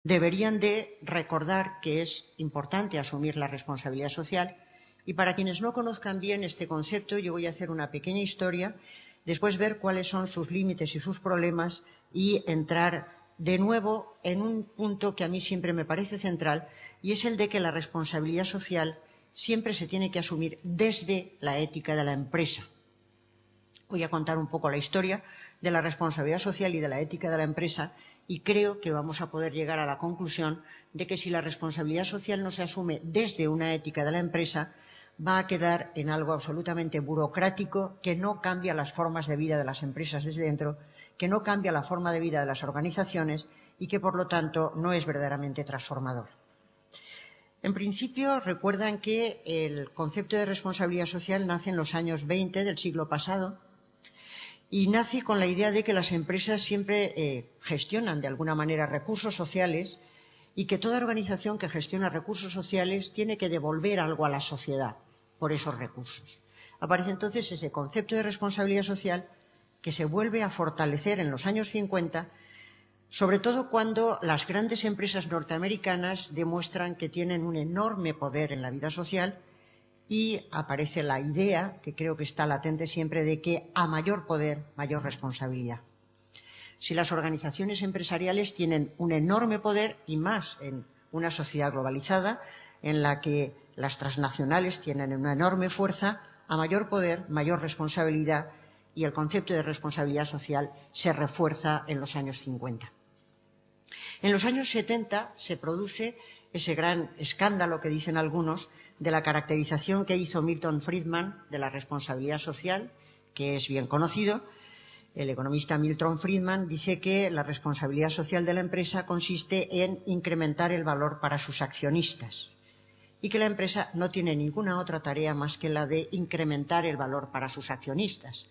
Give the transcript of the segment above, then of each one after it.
deberían de recordar que es importante asumir la responsabilidad social. Y para quienes no conozcan bien este concepto, yo voy a hacer una pequeña historia, después ver cuáles son sus límites y sus problemas y entrar de nuevo en un punto que a mí siempre me parece central, y es el de que la responsabilidad social siempre se tiene que asumir desde la ética de la empresa. Voy a contar un poco la historia de la responsabilidad social y de la ética de la empresa, y creo que vamos a poder llegar a la conclusión de que si la responsabilidad social no se asume desde una ética de la empresa, va a quedar en algo absolutamente burocrático que no cambia las formas de vida de las empresas desde dentro, que no cambia la forma de vida de las organizaciones y que, por lo tanto, no es verdaderamente transformador. En principio, recuerdan que el concepto de responsabilidad social nace en los años 20 del siglo pasado y nace con la idea de que las empresas siempre gestionan de alguna manera recursos sociales y que toda organización que gestiona recursos sociales tiene que devolver algo a la sociedad por esos recursos. Aparece entonces ese concepto de responsabilidad social que se vuelve a fortalecer en los años 50, sobre todo cuando las grandes empresas norteamericanas demuestran que tienen un enorme poder en la vida social y aparece la idea, que creo que está latente siempre, de que a mayor poder, mayor responsabilidad. Si las organizaciones empresariales tienen un enorme poder, y más en una sociedad globalizada en la que las transnacionales tienen una enorme fuerza, a mayor poder, mayor responsabilidad, y el concepto de responsabilidad social se refuerza en los años 50. En los años 70 se produce ese gran escándalo que dicen algunos de la caracterización que hizo Milton Friedman de la responsabilidad social, que es bien conocido. El economista Milton Friedman dice que la responsabilidad social de la empresa consiste en incrementar el valor para sus accionistas y que la empresa no tiene ninguna otra tarea más que la de incrementar el valor para sus accionistas.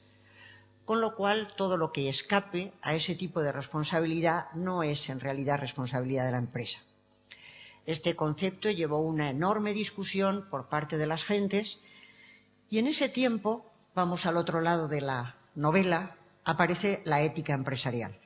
Con lo cual, todo lo que escape a ese tipo de responsabilidad no es en realidad responsabilidad de la empresa. Este concepto llevó una enorme discusión por parte de las gentes y en ese tiempo, vamos al otro lado de la novela, aparece la ética empresarial.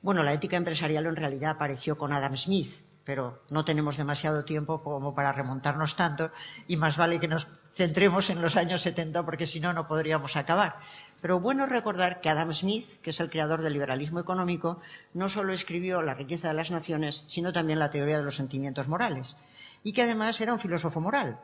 Bueno, la ética empresarial en realidad apareció con Adam Smith, pero no tenemos demasiado tiempo como para remontarnos tanto y más vale que nos centremos en los años 70 porque si no, no podríamos acabar. Pero bueno recordar que Adam Smith, que es el creador del liberalismo económico, no solo escribió La riqueza de las naciones, sino también la teoría de los sentimientos morales y que además era un filósofo moral,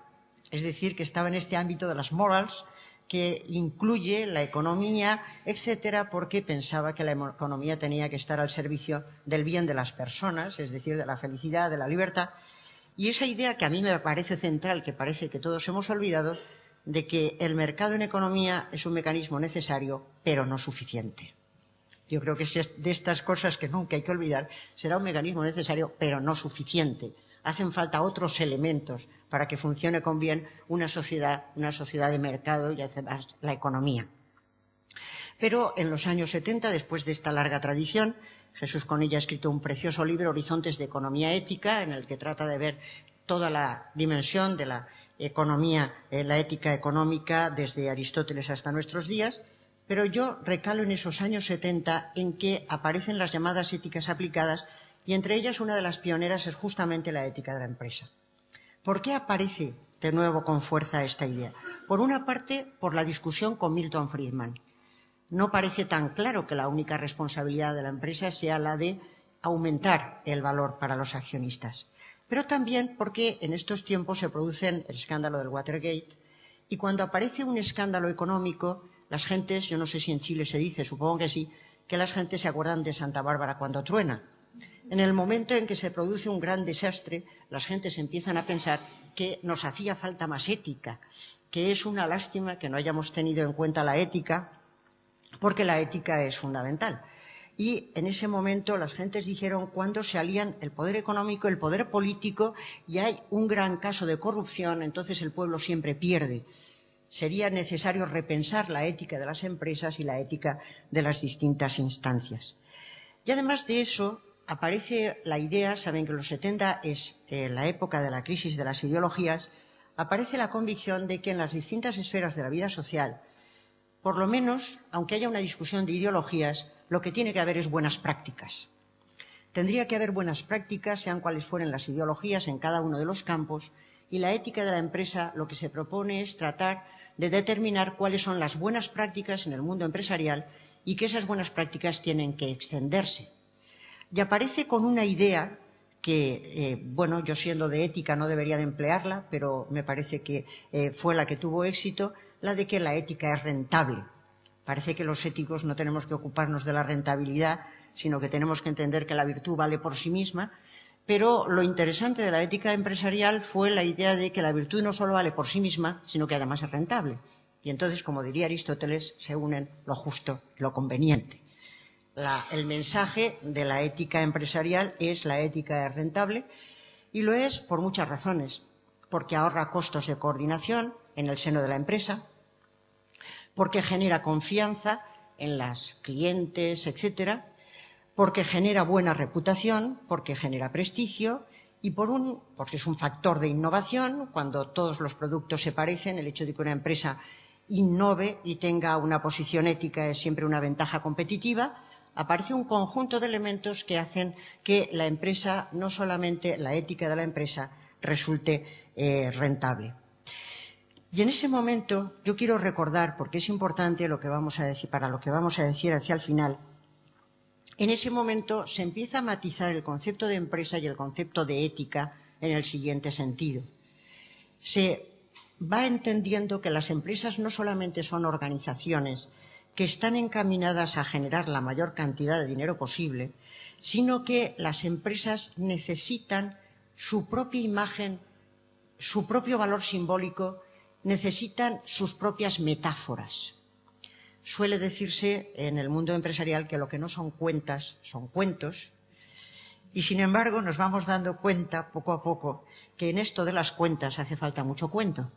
es decir, que estaba en este ámbito de las morals que incluye la economía, etcétera, porque pensaba que la economía tenía que estar al servicio del bien de las personas, es decir, de la felicidad, de la libertad. Y esa idea que a mí me parece central, que parece que todos hemos olvidado, de que el mercado en economía es un mecanismo necesario, pero no suficiente. Yo creo que es de estas cosas que nunca hay que olvidar, será un mecanismo necesario, pero no suficiente. Hacen falta otros elementos para que funcione con bien una sociedad de mercado y además la economía. Pero en los años 70, después de esta larga tradición, Jesús Conilla ha escrito un precioso libro, Horizontes de Economía Ética, en el que trata de ver toda la dimensión de la economía, la ética económica, desde Aristóteles hasta nuestros días. Pero yo recalo en esos años 70 en que aparecen las llamadas éticas aplicadas y entre ellas una de las pioneras es justamente la ética de la empresa. ¿Por qué aparece de nuevo con fuerza esta idea? Por una parte, por la discusión con Milton Friedman. No parece tan claro que la única responsabilidad de la empresa sea la de aumentar el valor para los accionistas. Pero también porque en estos tiempos se produce el escándalo del Watergate y cuando aparece un escándalo económico, las gentes, yo no sé si en Chile se dice, supongo que sí, que las gentes se acuerdan de Santa Bárbara cuando truena. En el momento en que se produce un gran desastre, las gentes empiezan a pensar que nos hacía falta más ética, que es una lástima que no hayamos tenido en cuenta la ética, porque la ética es fundamental. Y en ese momento las gentes dijeron, cuando se alían el poder económico, el poder político, y hay un gran caso de corrupción, entonces el pueblo siempre pierde. Sería necesario repensar la ética de las empresas y la ética de las distintas instancias. Y además de eso, aparece la idea, saben que los 70 es la época de la crisis de las ideologías, aparece la convicción de que en las distintas esferas de la vida social, por lo menos, aunque haya una discusión de ideologías, lo que tiene que haber es buenas prácticas. Tendría que haber buenas prácticas, sean cuales fueren las ideologías, en cada uno de los campos, y la ética de la empresa lo que se propone es tratar de determinar cuáles son las buenas prácticas en el mundo empresarial y que esas buenas prácticas tienen que extenderse. Y aparece con una idea que, bueno, yo siendo de ética no debería de emplearla, pero me parece que fue la que tuvo éxito, la de que la ética es rentable. Parece que los éticos no tenemos que ocuparnos de la rentabilidad, sino que tenemos que entender que la virtud vale por sí misma, pero lo interesante de la ética empresarial fue la idea de que la virtud no solo vale por sí misma, sino que además es rentable. Y entonces, como diría Aristóteles, se unen lo justo y lo conveniente. El mensaje de la ética empresarial es la ética es rentable, y lo es por muchas razones, porque ahorra costos de coordinación en el seno de la empresa, porque genera confianza en las clientes, etcétera, porque genera buena reputación, porque genera prestigio y porque es un factor de innovación. Cuando todos los productos se parecen, el hecho de que una empresa innove y tenga una posición ética es siempre una ventaja competitiva. Aparece un conjunto de elementos que hacen que la empresa, no solamente la ética de la empresa, resulte rentable. Y en ese momento yo quiero recordar, porque es importante lo que vamos a decir, para lo que vamos a decir hacia el final, en ese momento se empieza a matizar el concepto de empresa y el concepto de ética en el siguiente sentido. Se va entendiendo que las empresas no solamente son organizaciones que están encaminadas a generar la mayor cantidad de dinero posible, sino que las empresas necesitan su propia imagen, su propio valor simbólico, necesitan sus propias metáforas. Suele decirse en el mundo empresarial que lo que no son cuentas son cuentos, y sin embargo nos vamos dando cuenta poco a poco que en esto de las cuentas hace falta mucho cuento,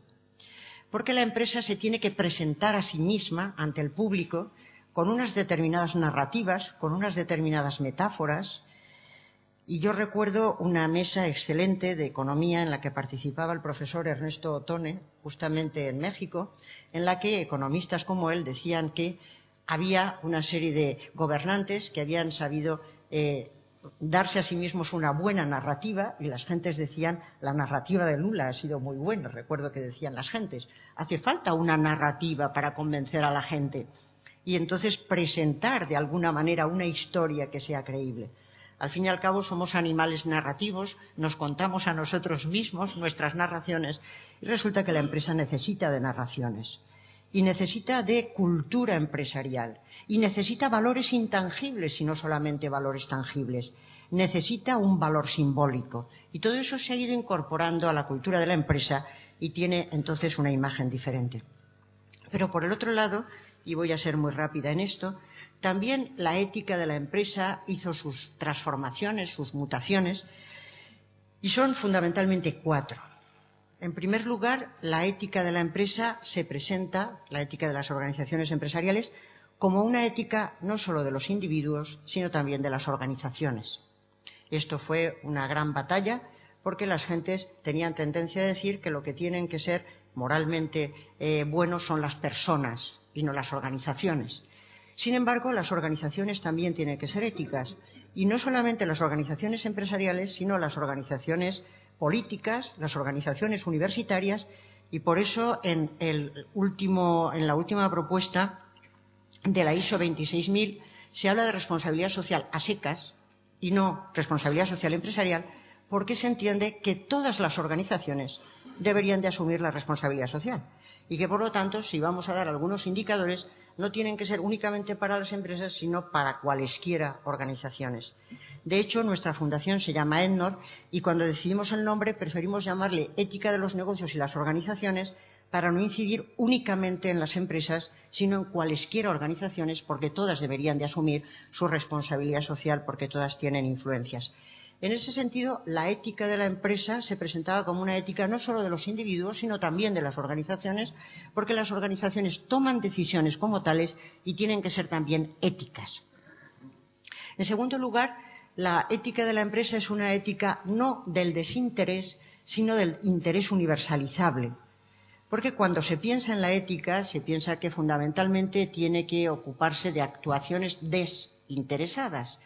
porque la empresa se tiene que presentar a sí misma ante el público con unas determinadas narrativas, con unas determinadas metáforas. Y yo recuerdo una mesa excelente de economía en la que participaba el profesor Ernesto Otone, justamente en México, en la que economistas como él decían que había una serie de gobernantes que habían sabido darse a sí mismos una buena narrativa, y las gentes decían, la narrativa de Lula ha sido muy buena. Recuerdo que decían las gentes, hace falta una narrativa para convencer a la gente, y entonces presentar de alguna manera una historia que sea creíble. Al fin y al cabo somos animales narrativos, nos contamos a nosotros mismos nuestras narraciones, y resulta que la empresa necesita de narraciones, y necesita de cultura empresarial, y necesita valores intangibles y no solamente valores tangibles. Necesita un valor simbólico, y todo eso se ha ido incorporando a la cultura de la empresa y tiene entonces una imagen diferente. Pero por el otro lado, y voy a ser muy rápida en esto, también la ética de la empresa hizo sus transformaciones, sus mutaciones, y son fundamentalmente 4. En primer lugar, la ética de la empresa se presenta, la ética de las organizaciones empresariales, como una ética no solo de los individuos, sino también de las organizaciones. Esto fue una gran batalla, porque las gentes tenían tendencia a decir que lo que tienen que ser moralmente buenos son las personas y no las organizaciones. Sin embargo, las organizaciones también tienen que ser éticas, y no solamente las organizaciones empresariales, sino las organizaciones políticas, las organizaciones universitarias, y por eso en la última propuesta de la ISO 26000 se habla de responsabilidad social a secas y no responsabilidad social empresarial, porque se entiende que todas las organizaciones deberían de asumir la responsabilidad social y que, por lo tanto, si vamos a dar algunos indicadores, no tienen que ser únicamente para las empresas, sino para cualesquiera organizaciones. De hecho, nuestra fundación se llama EDNOR, y cuando decidimos el nombre preferimos llamarle Ética de los Negocios y las Organizaciones, para no incidir únicamente en las empresas, sino en cualesquiera organizaciones, porque todas deberían de asumir su responsabilidad social, porque todas tienen influencias. En ese sentido, la ética de la empresa se presentaba como una ética no solo de los individuos, sino también de las organizaciones, porque las organizaciones toman decisiones como tales y tienen que ser también éticas. En segundo lugar, la ética de la empresa es una ética no del desinterés, sino del interés universalizable. Porque cuando se piensa en la ética, se piensa que fundamentalmente tiene que ocuparse de actuaciones desinteresadas.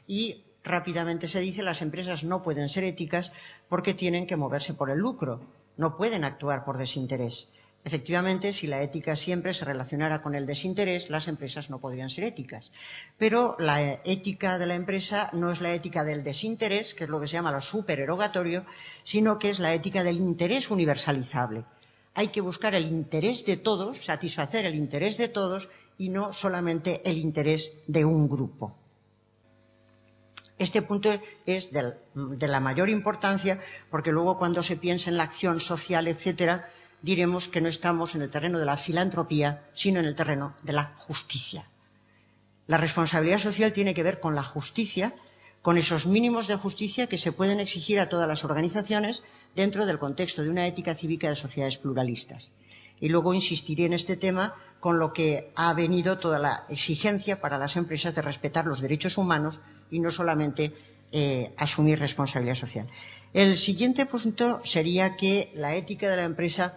Y rápidamente se dice las empresas no pueden ser éticas porque tienen que moverse por el lucro, no pueden actuar por desinterés. Efectivamente, si la ética siempre se relacionara con el desinterés, las empresas no podrían ser éticas. Pero la ética de la empresa no es la ética del desinterés, que es lo que se llama lo supererogatorio, sino que es la ética del interés universalizable. Hay que buscar el interés de todos, satisfacer el interés de todos y no solamente el interés de un grupo. Este punto es de la mayor importancia porque luego cuando se piensa en la acción social, etcétera, diremos que no estamos en el terreno de la filantropía, sino en el terreno de la justicia. La responsabilidad social tiene que ver con la justicia, con esos mínimos de justicia que se pueden exigir a todas las organizaciones dentro del contexto de una ética cívica de sociedades pluralistas. Y luego insistiré en este tema con lo que ha venido toda la exigencia para las empresas de respetar los derechos humanos y no solamente asumir responsabilidad social. El siguiente punto sería que la ética de la empresa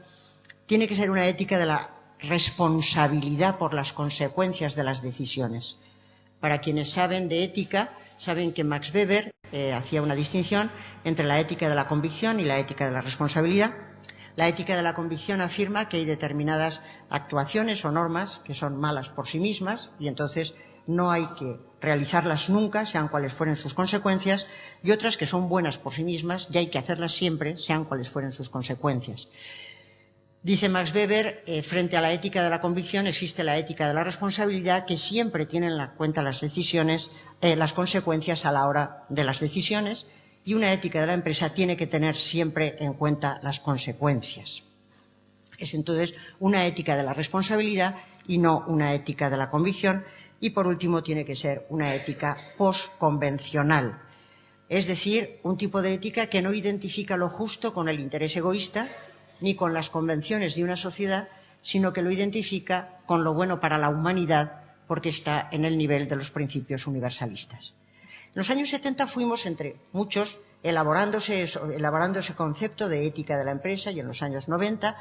tiene que ser una ética de la responsabilidad por las consecuencias de las decisiones. Para quienes saben de ética, saben que Max Weber hacía una distinción entre la ética de la convicción y la ética de la responsabilidad. La ética de la convicción afirma que hay determinadas actuaciones o normas que son malas por sí mismas y entonces no hay que realizarlas nunca, sean cuales fueren sus consecuencias, y otras que son buenas por sí mismas y hay que hacerlas siempre, sean cuales fueren sus consecuencias. Dice Max Weber, frente a la ética de la convicción existe la ética de la responsabilidad que siempre tiene en cuenta las decisiones, las consecuencias a la hora de las decisiones, y una ética de la empresa tiene que tener siempre en cuenta las consecuencias. Es entonces una ética de la responsabilidad y no una ética de la convicción. Y por último tiene que ser una ética postconvencional, es decir, un tipo de ética que no identifica lo justo con el interés egoísta ni con las convenciones de una sociedad, sino que lo identifica con lo bueno para la humanidad porque está en el nivel de los principios universalistas. En los años 70 fuimos, entre muchos, elaborando ese concepto de ética de la empresa y en los años 90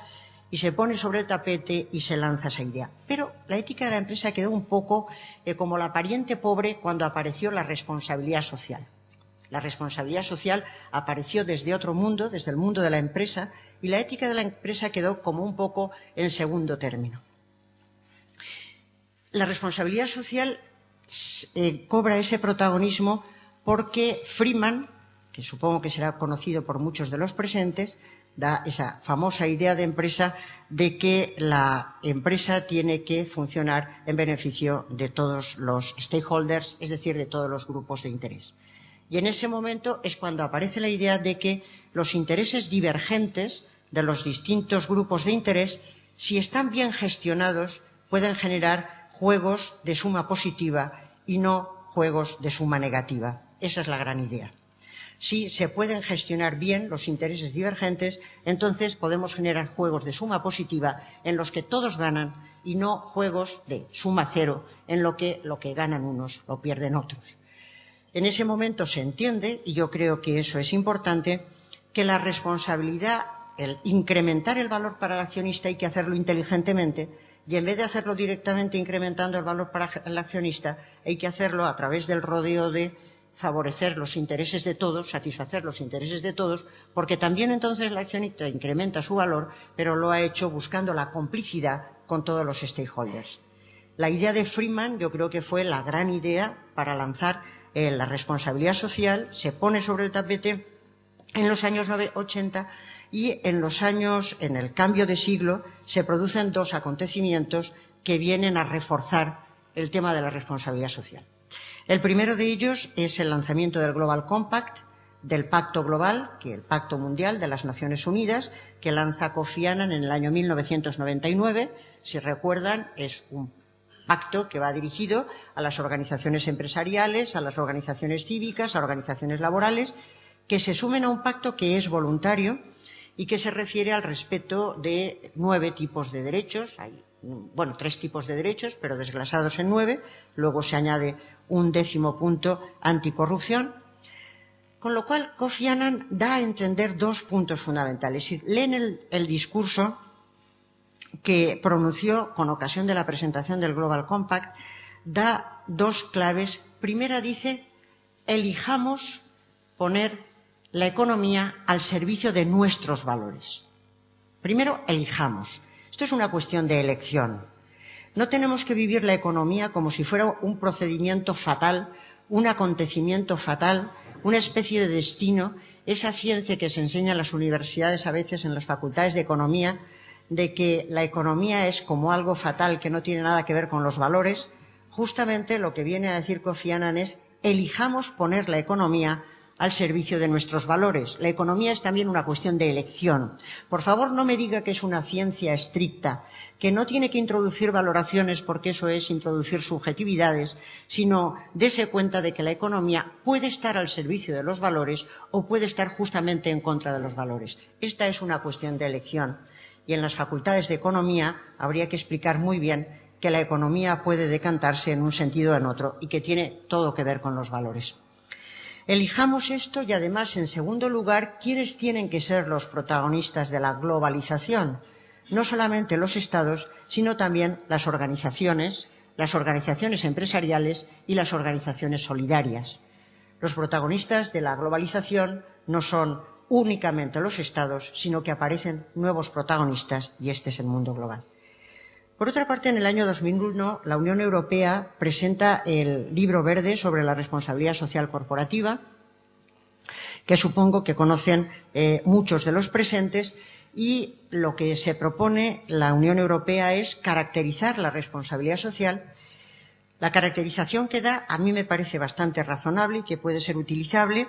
y se pone sobre el tapete y se lanza esa idea. Pero la ética de la empresa quedó un poco como la pariente pobre cuando apareció la responsabilidad social. La responsabilidad social apareció desde otro mundo, desde el mundo de la empresa, y la ética de la empresa quedó como un poco en segundo término. La responsabilidad social cobra ese protagonismo porque Freeman, que supongo que será conocido por muchos de los presentes, da esa famosa idea de empresa de que la empresa tiene que funcionar en beneficio de todos los stakeholders, es decir, de todos los grupos de interés. Y en ese momento es cuando aparece la idea de que los intereses divergentes de los distintos grupos de interés, si están bien gestionados, pueden generar juegos de suma positiva y no juegos de suma negativa. Esa es la gran idea. Si se pueden gestionar bien los intereses divergentes, entonces podemos generar juegos de suma positiva en los que todos ganan y no juegos de suma cero en lo que ganan unos lo pierden otros. En ese momento se entiende, y yo creo que eso es importante, que la responsabilidad, el incrementar el valor para el accionista hay que hacerlo inteligentemente y en vez de hacerlo directamente incrementando el valor para el accionista, hay que hacerlo a través del rodeo de favorecer los intereses de todos, satisfacer los intereses de todos, porque también entonces el accionista incrementa su valor, pero lo ha hecho buscando la complicidad con todos los stakeholders. La idea de Freeman yo creo que fue la gran idea para lanzar la responsabilidad social, se pone sobre el tapete en los años 80 y en el cambio de siglo se producen dos acontecimientos que vienen a reforzar el tema de la responsabilidad social. El primero de ellos es el lanzamiento del Global Compact, del Pacto Global, que el Pacto Mundial de las Naciones Unidas, que lanza Kofi Annan en el año 1999. Si recuerdan, es un pacto que va dirigido a las organizaciones empresariales, a las organizaciones cívicas, a organizaciones laborales, que se sumen a un pacto que es voluntario y que se refiere al respeto de 9 tipos de derechos. Hay 3 tipos de derechos, pero desglasados en 9. Luego se añade un 10º punto, anticorrupción. Con lo cual, Kofi Annan da a entender 2 puntos fundamentales. Leen el discurso que pronunció con ocasión de la presentación del Global Compact, da 2 claves. Primera dice elijamos poner la economía al servicio de nuestros valores. Primero, elijamos. Esto es una cuestión de elección. No tenemos que vivir la economía como si fuera un procedimiento fatal, un acontecimiento fatal, una especie de destino, esa ciencia que se enseña en las universidades a veces, en las facultades de economía, de que la economía es como algo fatal que no tiene nada que ver con los valores. Justamente lo que viene a decir Kofi Annan es: elijamos poner la economía al servicio de nuestros valores. La economía es también una cuestión de elección. Por favor, no me diga que es una ciencia estricta, que no tiene que introducir valoraciones porque eso es introducir subjetividades, sino dése cuenta de que la economía puede estar al servicio de los valores o puede estar justamente en contra de los valores. Esta es una cuestión de elección. Y en las facultades de economía habría que explicar muy bien que la economía puede decantarse en un sentido o en otro y que tiene todo que ver con los valores. Elijamos esto y, además, en segundo lugar, ¿quiénes tienen que ser los protagonistas de la globalización? No solamente los Estados, sino también las organizaciones empresariales y las organizaciones solidarias. Los protagonistas de la globalización no son únicamente los Estados, sino que aparecen nuevos protagonistas, y este es el mundo global. Por otra parte, en el año 2001, la Unión Europea presenta el Libro Verde sobre la responsabilidad social corporativa, que supongo que conocen muchos de los presentes, y lo que se propone la Unión Europea es caracterizar la responsabilidad social. La caracterización que da a mí me parece bastante razonable y que puede ser utilizable.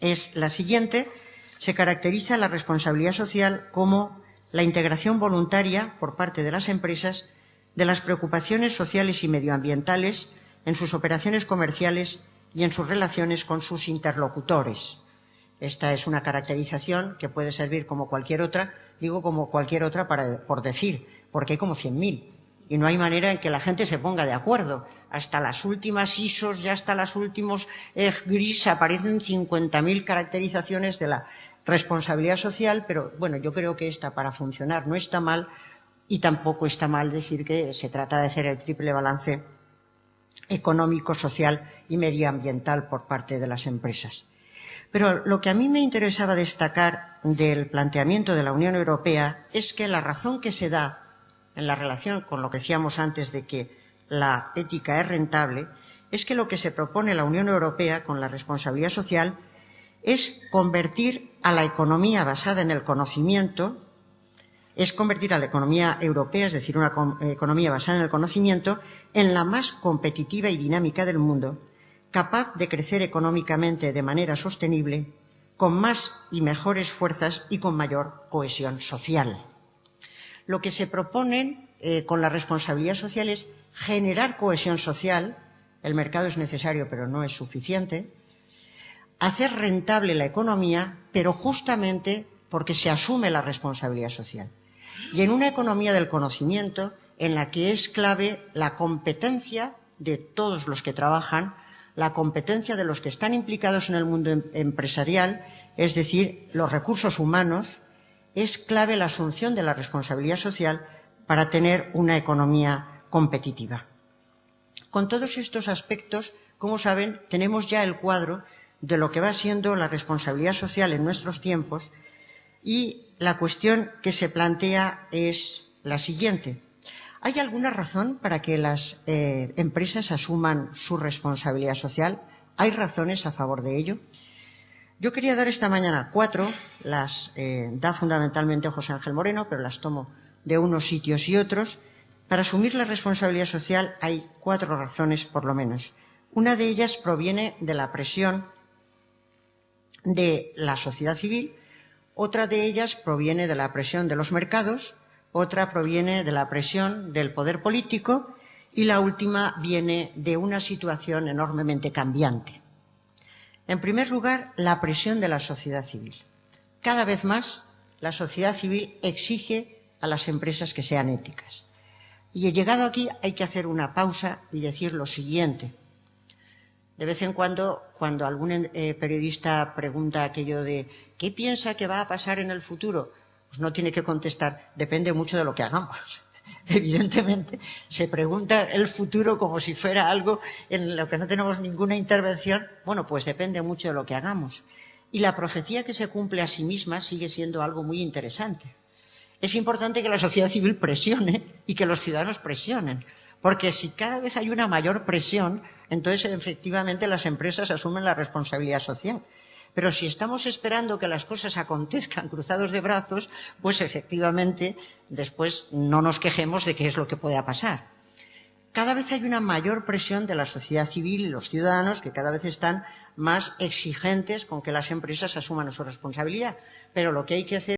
Es la siguiente: se caracteriza la responsabilidad social como la integración voluntaria por parte de las empresas de las preocupaciones sociales y medioambientales en sus operaciones comerciales y en sus relaciones con sus interlocutores. Esta es una caracterización que puede servir como cualquier otra, digo como cualquier otra por decir, porque hay como 100.000 y no hay manera en que la gente se ponga de acuerdo. Hasta las últimas ISOs, ya hasta las últimos GRIS aparecen 50.000 caracterizaciones de la responsabilidad social, pero bueno, yo creo que esta, para funcionar, no está mal, y tampoco está mal decir que se trata de hacer el triple balance económico, social y medioambiental por parte de las empresas. Pero lo que a mí me interesaba destacar del planteamiento de la Unión Europea es que la razón que se da en la relación con lo que decíamos antes de que la ética es rentable, es que lo que se propone la Unión Europea con la responsabilidad social es convertir a la economía basada en el conocimiento, es convertir a la economía europea, es decir, una economía basada en el conocimiento, en la más competitiva y dinámica del mundo, capaz de crecer económicamente de manera sostenible, con más y mejores fuerzas y con mayor cohesión social. Lo que se propone con la responsabilidad social es generar cohesión social. El mercado es necesario, pero no es suficiente. Hacer rentable la economía, pero justamente porque se asume la responsabilidad social. Y en una economía del conocimiento, en la que es clave la competencia de todos los que trabajan, la competencia de los que están implicados en el mundo empresarial, es decir, los recursos humanos, es clave la asunción de la responsabilidad social para tener una economía competitiva. Con todos estos aspectos, como saben, tenemos ya el cuadro de lo que va siendo la responsabilidad social en nuestros tiempos, y la cuestión que se plantea es la siguiente. ¿Hay alguna razón para que las empresas asuman su responsabilidad social? ¿Hay razones a favor de ello? Yo quería dar esta mañana 4, las da fundamentalmente José Ángel Moreno, pero las tomo de unos sitios y otros. Para asumir la responsabilidad social hay 4 razones, por lo menos. Una de ellas proviene de la presión de la sociedad civil, otra de ellas proviene de la presión de los mercados, otra proviene de la presión del poder político y la última viene de una situación enormemente cambiante. En primer lugar, la presión de la sociedad civil. Cada vez más la sociedad civil exige a las empresas que sean éticas. Y llegado aquí hay que hacer una pausa y decir lo siguiente. De vez en cuando algún periodista pregunta aquello de ¿qué piensa que va a pasar en el futuro? Pues no tiene que contestar, depende mucho de lo que hagamos. Evidentemente, se pregunta el futuro como si fuera algo en lo que no tenemos ninguna intervención. Bueno, pues depende mucho de lo que hagamos. Y la profecía que se cumple a sí misma sigue siendo algo muy interesante. Es importante que la sociedad civil presione y que los ciudadanos presionen, porque si cada vez hay una mayor presión, entonces efectivamente las empresas asumen la responsabilidad social. Pero si estamos esperando que las cosas acontezcan cruzados de brazos, pues efectivamente después no nos quejemos de qué es lo que pueda pasar. Cada vez hay una mayor presión de la sociedad civil y los ciudadanos, que cada vez están más exigentes con que las empresas asuman su responsabilidad. Pero lo que hay que hacer